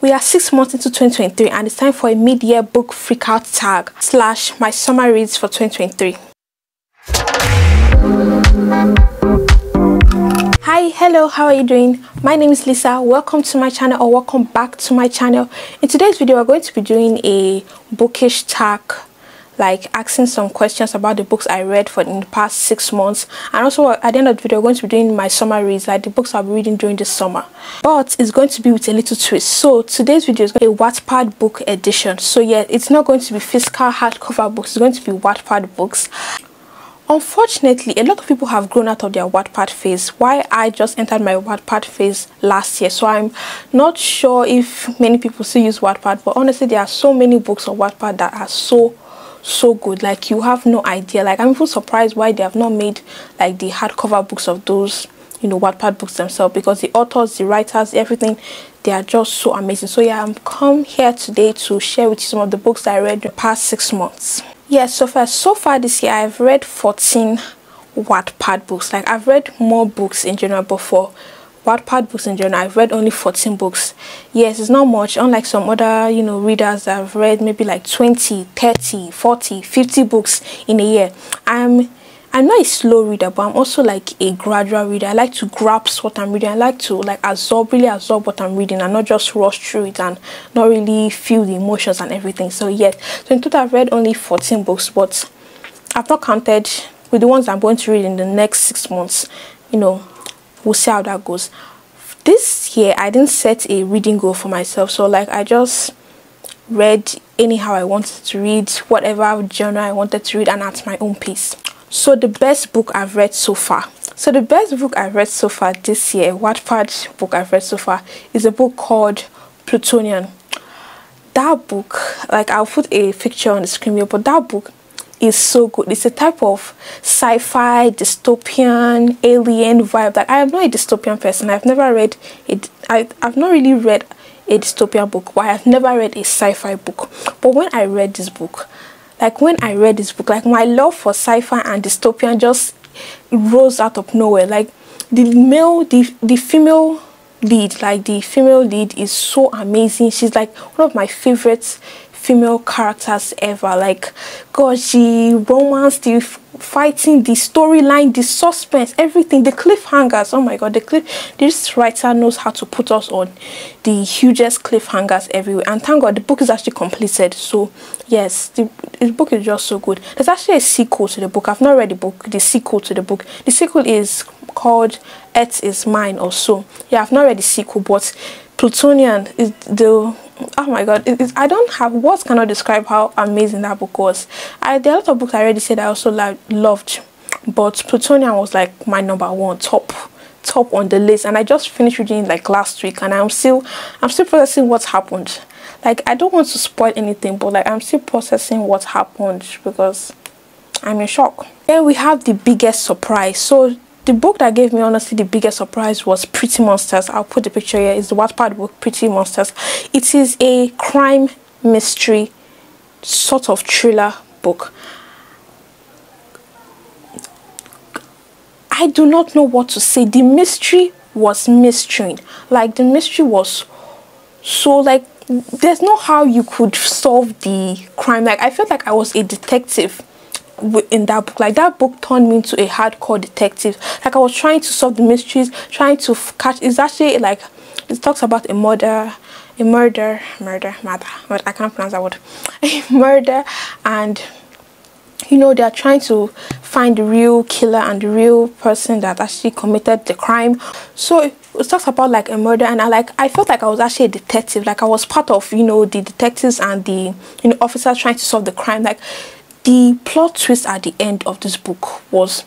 We are 6 months into 2023 and it's time for a mid-year book freakout tag / my summer reads for 2023. Hi, hello, how are you doing? My name is Lisa. Welcome to my channel, or welcome back to my channel. In today's video, we're going to be doing a bookish tag, like asking some questions about the books I read in the past 6 months, and also at the end of the video, we're going to be doing my summer reads, like the books I'll be reading during the summer. But it's going to be with a little twist. So today's video is a Wattpad book edition. So yeah, it's not going to be physical hardcover books, it's going to be Wattpad books. Unfortunately, a lot of people have grown out of their Wattpad phase, while I just entered my Wattpad phase last year. So I'm not sure if many people still use Wattpad, but honestly, there are so many books on Wattpad that are so good, like you have no idea. Like I'm even surprised why they have not made like the hardcover books of those, you know, Wattpad books themselves, because the authors, the writers, everything, they are just so amazing. So yeah, I'm come here today to share with you some of the books that I read the past 6 months. Yeah, so far this year I've read 14 Wattpad books. Like I've read more books in general, but for Wattpad books in general, I've read only 14 books. Yes, it's not much, unlike some other, you know, readers that have read maybe like 20, 30, 40, 50 books in a year. I'm not a slow reader, but I'm also like a gradual reader. I like to grasp what I'm reading. I like to like really absorb what I'm reading and not just rush through it and not really feel the emotions and everything. So yes, so in total I've read only 14 books, but I've not counted with the ones I'm going to read in the next 6 months. You know, we'll see how that goes. This year I didn't set a reading goal for myself, so like I just read anyhow I wanted to read, whatever genre I wanted to read, and at my own pace. So the best book I've read so far. So the best book I've read so far this year, Wattpad book I've read so far, is a book called Courtesan. That book, like I'll put a picture on the screen here, but that book is so good. It's a type of sci-fi, dystopian, alien vibe. Like I am not a dystopian person. I've never read it. I've not really read a dystopian book, but I've never read a sci-fi book. But when I read this book, like my love for sci-fi and dystopian just rose out of nowhere. Like the female lead, like the female lead is so amazing. She's like one of my favorite female characters ever. Like gosh, the romance, the fighting, the storyline, the suspense, everything, the cliffhangers. Oh my god, this writer knows how to put us on the hugest cliffhangers everywhere. And thank god the book is actually completed. So yes, the book is just so good. There's actually a sequel to the book. I've not read the book. The sequel to the book, the sequel is called Earth Is Mine or so. Yeah, I've not read the sequel, but Courtesan is the, oh my god, I don't have words cannot describe how amazing that book was. There are a lot of books I already said I also loved, but Courtesan was like my #1 top on the list, and I just finished reading it like last week, and I'm still processing what's happened. Like I don't want to spoil anything, but like I'm still processing what happened because I'm in shock. Then we have the biggest surprise. So the book that gave me honestly the biggest surprise was Pretty Monsters. I'll put the picture here. It's the Wattpad book Pretty Monsters. It is a crime mystery sort of thriller book. I do not know what to say. The mystery was mysterying. Like the mystery was so like there's no how you could solve the crime. Like I felt like I was a detective in that book. Like that book turned me into a hardcore detective. Like I was trying to solve the mysteries, trying to catch. It's actually like it talks about a murder, I can't pronounce that word. A murder, and you know, they are trying to find the real killer and the real person that actually committed the crime. So it talks about like a murder, and I felt like I was actually a detective. Like I was part of, you know, the detectives and the, you know, officers trying to solve the crime. Like the plot twist at the end of this book was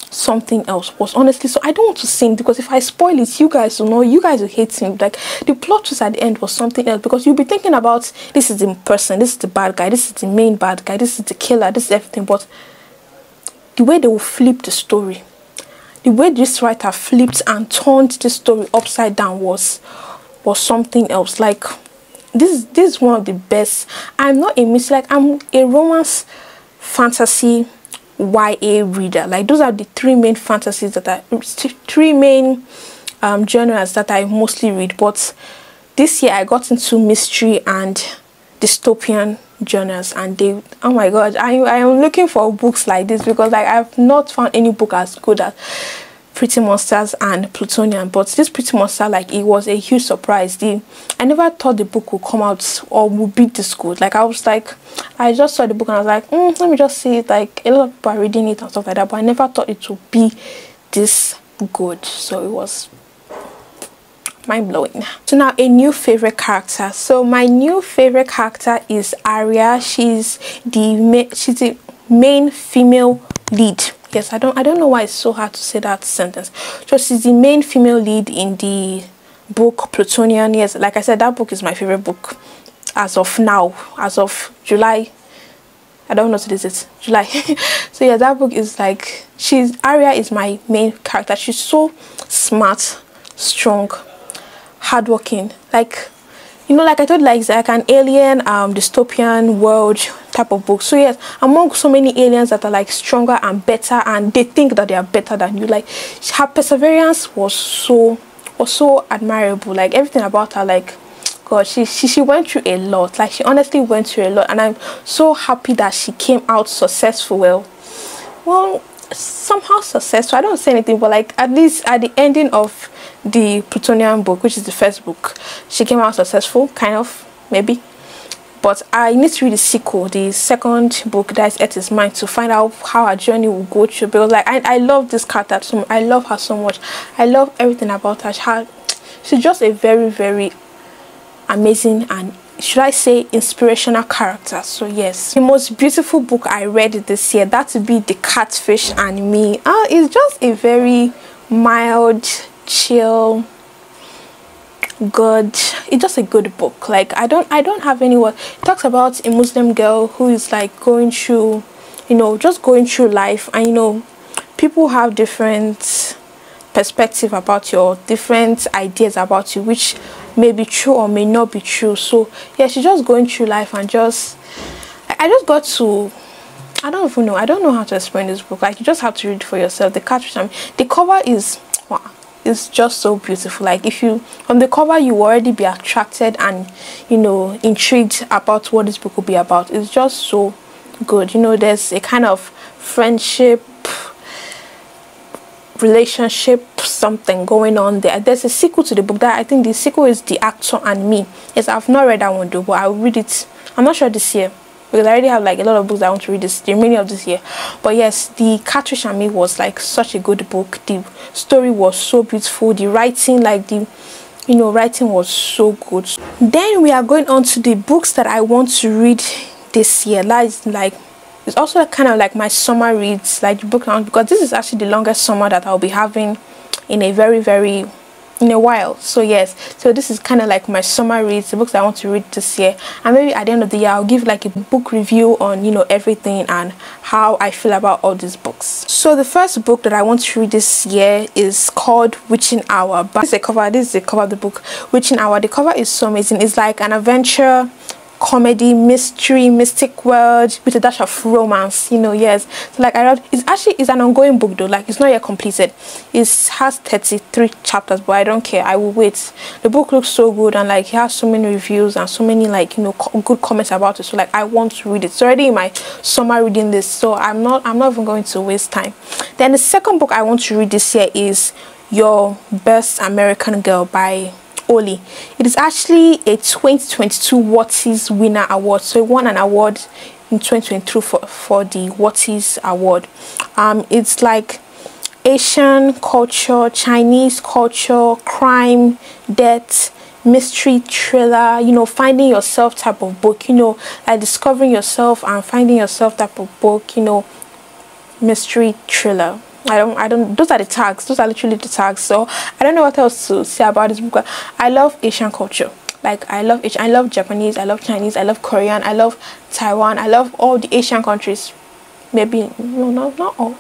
something else. Was honestly, so I don't want to sing because if I spoil it, you guys will know. You guys will hate me. Like the plot twist at the end was something else, because you'll be thinking about this is the person, this is the bad guy, this is the main bad guy, this is the killer, this is everything. But the way they will flip the story, the way this writer flipped and turned this story upside down was something else. Like this is one of the best. I'm not a mystery, like I'm a romance, fantasy, YA reader. Like those are the three main fantasies that genres that I mostly read. But this year I got into mystery and dystopian genres, and they, oh my god, I am looking for books like this, because like I've not found any book as good as Pretty Monsters and Plutonian. But this Pretty Monster, like, it was a huge surprise. I never thought the book would come out or would be this good. Like, I was like, I just saw the book and I was like, let me just see it. Like, a lot of people are reading it and stuff like that, but I never thought it would be this good. So it was mind-blowing. So now, a new favorite character. So my new favorite character is Aries. She's the main female lead. Yes, I don't know why it's so hard to say that sentence. So she's the main female lead in the book Plutonian. Yes, like I said, that book is my favorite book as of now, as of July. I don't know what it is, July. So yeah, that book is like, Aria is my main character. She's so smart, strong, hardworking. Like, you know, like I told you, like, it's like an alien dystopian world type of book. So yes, among so many aliens that are like stronger and better, and they think that they are better than you, like, her perseverance was so admirable. Like, everything about her, like, god, she went through a lot. Like, she honestly went through a lot, and I'm so happy that she came out successful. Well, somehow successful, I don't say anything, but like, at least at the ending of the Plutonian book, which is the first book, she came out successful, kind of, maybe. But I need to read the sequel, the second book, that is Earth is Mine, to find out how her journey will go through. Because like, I love this character so much. I love her so much. I love everything about her. She's just a very, very amazing and, should I say, inspirational character. So yes, the most beautiful book I read this year, that would be The Catfish and Me. It's just a very mild, chill, good, it's just a good book. Like, I don't have any word. It talks about a Muslim girl who is like going through, you know, just going through life, and you know, people have different perspective about you, or different ideas about you, which may be true or may not be true. So yeah, she's just going through life, and just I just got to, I don't know how to explain this book. Like, you just have to read for yourself. The Catfish and Me, the cover is, wow, it's just so beautiful. Like, if you, on the cover, you will already be attracted and, you know, intrigued about what this book will be about. It's just so good. You know, there's a kind of friendship, relationship, something going on there. There's a sequel to the book that I think the sequel is The Actor and Me. Yes, I've not read that one though, but I'll read it, I'm not sure, this year, because I already have like a lot of books I want to read the remaining of this year. But yes, The Catfish and Me was like such a good book. The story was so beautiful. The writing, like, the, you know, writing was so good. Then we are going on to the books that I want to read this year. That is like, it's also kind of like my summer reads, like the book, because this is actually the longest summer that I'll be having in a in a while. So yes, so this is kind of like my summer reads, the books I want to read this year, and maybe at the end of the year I'll give like a book review on, you know, everything and how I feel about all these books. So the first book that I want to read this year is called Witching Hour. But this is the cover of the book, Witching Hour. The cover is so amazing. It's like an adventure, comedy, mystery, mystic world with a dash of romance, you know. Yes, so like, I read, it's an ongoing book though, like, it's not yet completed. It has 33 chapters, but I don't care, I will wait. The book looks so good, and like, it has so many reviews and so many, like, you know, good comments about it. So like, I want to read it. It's already in my summer reading list, so I'm not even going to waste time. Then the second book I want to read this year is Your Best American Girl by Oli. It is actually a 2022 Wattpad winner award. So it won an award in 2022 for the Wattpad award. It's like Asian culture, Chinese culture, crime, death, mystery, thriller, you know, finding yourself type of book, you know, like discovering yourself and finding yourself type of book, you know, mystery, thriller. I don't, those are the tags, those are literally the tags. So I don't know what else to say about this book. I love Asian culture. Like, I love Japanese, I love Chinese, I love Korean, I love Taiwan, I love all the Asian countries. Maybe, no, not all,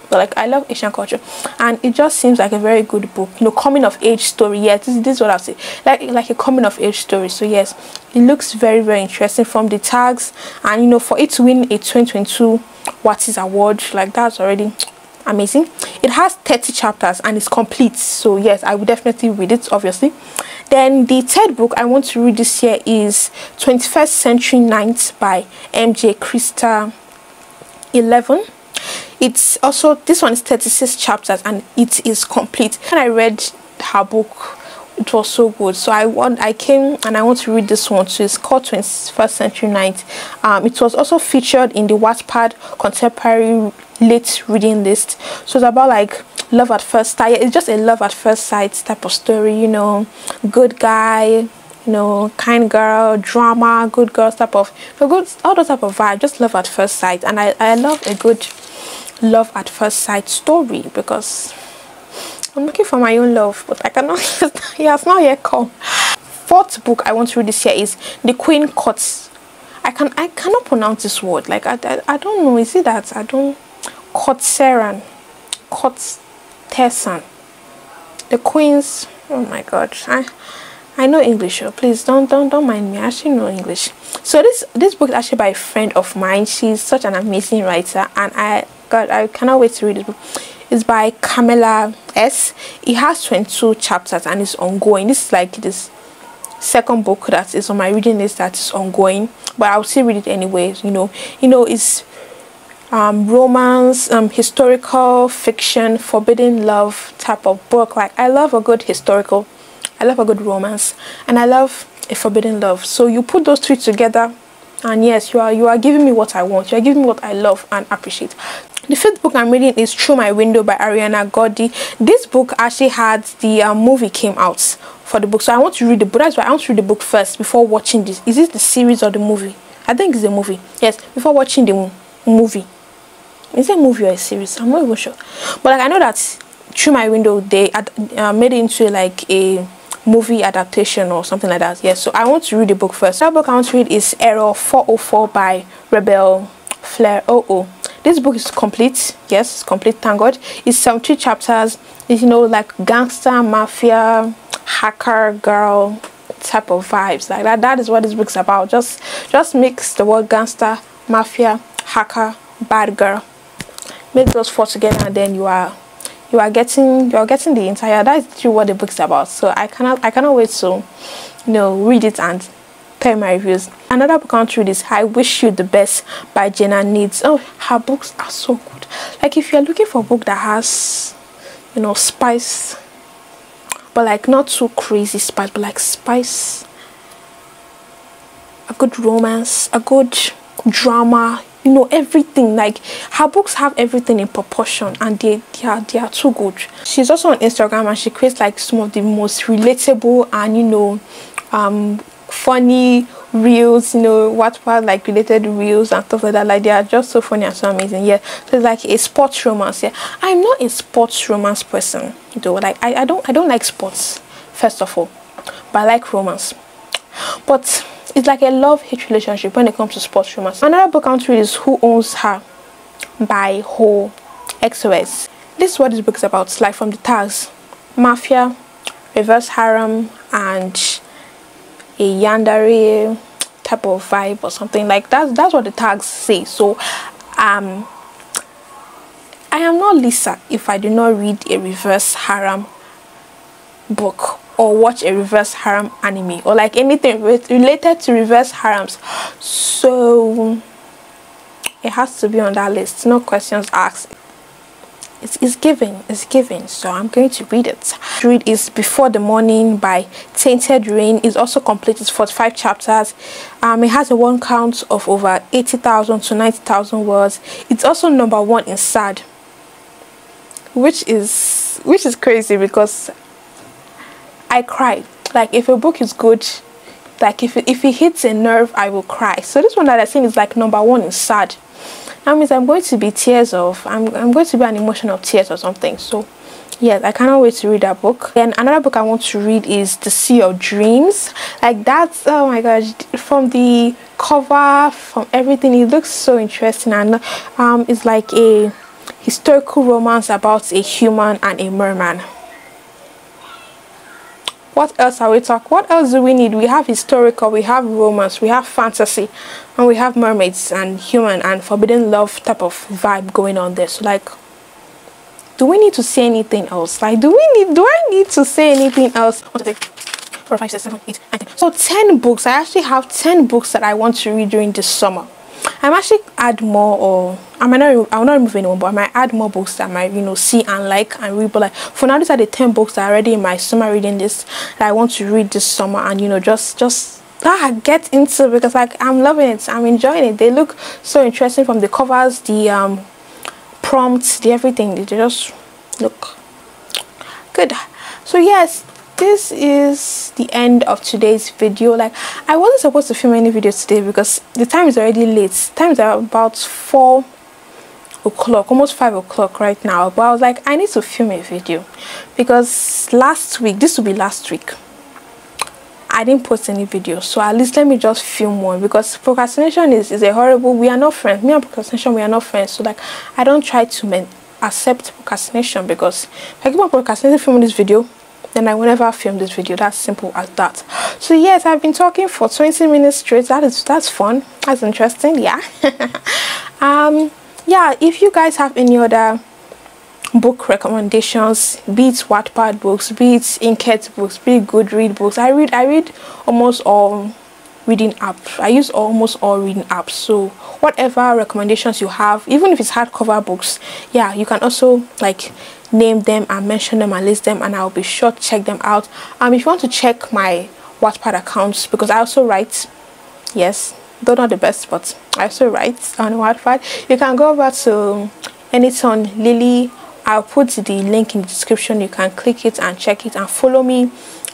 but like, I love Asian culture, and it just seems like a very good book, you know, coming of age story. Yes, this is what I'll say, like a coming of age story. So yes, it looks very, very interesting from the tags, and you know, for it to win a 2022 Wattpad award, like, that's already amazing. It has 30 chapters and it's complete, so yes, I would definitely read it, obviously. Then the third book I want to read this year is 21st Century Knights by MJ Krista 11. It's also, this one is 36 chapters and it is complete. When I read her book, it was so good, so I came and I want to read this one too. It's called 21st Century Knights. It was also featured in the Wattpad contemporary late reading list. So it's about like love at first sight. It's just a love at first sight type of story, you know, good guy, you know, kind girl, drama, good girl type of, good, all those type of vibe. Just love at first sight. And I love a good love at first sight story, because I'm looking for my own love, but I cannot. He has not yet come. Fourth book I want to read this year is The Queen Courtesan. I cannot pronounce this word. Like I don't know. Is it that I don't? Courtesan. The Queen's. Oh my God. I know English. Oh, please don't mind me. I actually know English. So this book is actually by a friend of mine. She's such an amazing writer, and I cannot wait to read this book. It's by Camilla S. It has 22 chapters and it's ongoing. This is like this second book that is on my reading list that is ongoing, but I'll still read it anyways. You know, it's romance, historical fiction, forbidden love type of book. Like I love a good historical, I love a good romance, and I love a forbidden love. So you put those three together, and yes, you are giving me what I want. You are giving me what I love and appreciate. The fifth book I'm reading is Through My Window by Ariana Gordy. This book actually had the movie came out for the book, so I want to read the book. That's why I want to read the book first before watching this. Is this the series or the movie? I think it's a movie. Yes, before watching the movie. Is it a movie or a series? I'm not even sure. But like I know that Through My Window they made it into like a movie adaptation or something like that. Yes, so I want to read the book first. That book I want to read is Error 404 by Rebel Flair. This book is complete. Yes, it's complete, thank God. It's 72 chapters. It's, you know, like gangster, mafia, hacker girl type of vibes. Like that is what this book's about. Just mix the word gangster, mafia, hacker, bad girl. Make those four together, and then you are getting the entire, that's what the book's about. So I cannot wait to, you know, read it and tell my reviews. Another book I want to read is I Wish You the Best by Jenna Needs. Oh, her books are so good. Like if you're looking for a book that has, you know, spice, but like not too crazy spice, but like spice, a good romance, a good drama, you know, everything. Like her books have everything in proportion, and they are too good. She's also on Instagram and she creates like some of the most relatable and, you know, funny reels, you know, Wattpad like related reels and stuff like that. Like they are just so funny and so amazing. Yeah, so it's like a sports romance. Yeah, I'm not a sports romance person though. Like I don't like sports first of all, but I like romance. But it's like a love-hate relationship when it comes to sports romance. Another book I want to read is Who Owns Her by Ho XOS. This is what this book is about. It's like from the tags: Mafia, reverse harem, and a Yandere type of vibe or something like that. That's what the tags say. So I am not Lisa if I do not read a reverse harem book or watch a reverse harem anime or like anything related to reverse harems. So it has to be on that list, no questions asked. It's given, so I'm going to read it. Read is Before the Morning by Tainted Rain. Is also complete. It's 45 chapters. It has a word count of over 80,000 to 90,000 words. It's also #1 in SAD, which is crazy because I cry. Like if a book is good, like if it hits a nerve, I will cry. So this one that I've seen is like #1 in SAD. That means I'm going to be tears of, I'm going to be an emotion of tears or something. So yes, I cannot wait to read that book. Then another book I want to read is The Sea of Dreams. Like that's, oh my gosh, from the cover, from everything, it looks so interesting. And it's like a historical romance about a human and a merman. What else are we talking? What else do we need? We have historical, we have romance, we have fantasy, and we have mermaids and human and forbidden love type of vibe going on there. So like, do we need to say anything else? Like, do I need to say anything else? 1, 2, 3, 4, 5, 6, 7, 8, 9, 10. So 10 books. I actually have 10 books that I want to read during this summer. I might actually add more, or I will not remove anyone, but I might add more books that I might, you know, see and like and read. But like for now, these are the 10 books that are already in my summer reading list that I want to read this summer, and you know, just get into, because like I'm loving it, I'm enjoying it. They look so interesting, from the covers, the prompts, the everything. They just look good. So yes, this is the end of today's video. Like, I wasn't supposed to film any videos today because the time is already late. Time is about 4 o'clock, almost 5 o'clock right now, but I was like, I need to film a video because last week, this will be last week, I didn't post any videos, so at least let me just film one, because procrastination is a horrible, we are not friends. Me and procrastination, we are not friends. So like, I don't try to accept procrastination, because if I keep on procrastinating filming this video, then I will never film this video. That's simple as that. So yes, I've been talking for 20 minutes straight. That's fun, that's interesting. Yeah. Yeah, if you guys have any other book recommendations, be it Wattpad books, be it Inked books, be it Goodread books, I read almost all reading apps. I use almost all reading apps. So whatever recommendations you have, even if it's hardcover books, yeah, you can also like name them and mention them and list them, and I'll be sure to check them out. If you want to check my Wattpad accounts, because I also write, yes, though not the best, but I also write on Wattpad, you can go over to Enitan Lily. I'll put the link in the description. You can click it and check it and follow me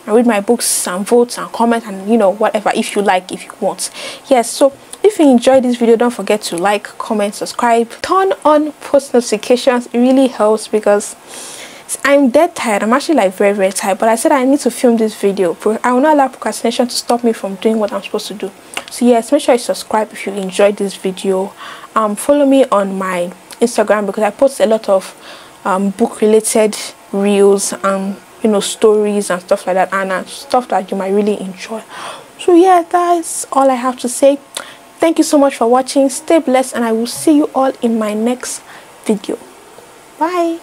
and read my books and vote and comment and, you know, whatever, if you like, if you want. Yes, so if you enjoyed this video, don't forget to like, comment, subscribe, turn on post notifications. It really helps, because I'm dead tired. I'm actually like very, very tired, but I said I need to film this video. I will not allow procrastination to stop me from doing what I'm supposed to do. So yes, make sure you subscribe if you enjoyed this video. Follow me on my Instagram, because I post a lot of book related reels and, you know, stories and stuff like that, and stuff that you might really enjoy. So yeah, that's all I have to say. Thank you so much for watching. Stay blessed, and I will see you all in my next video. Bye.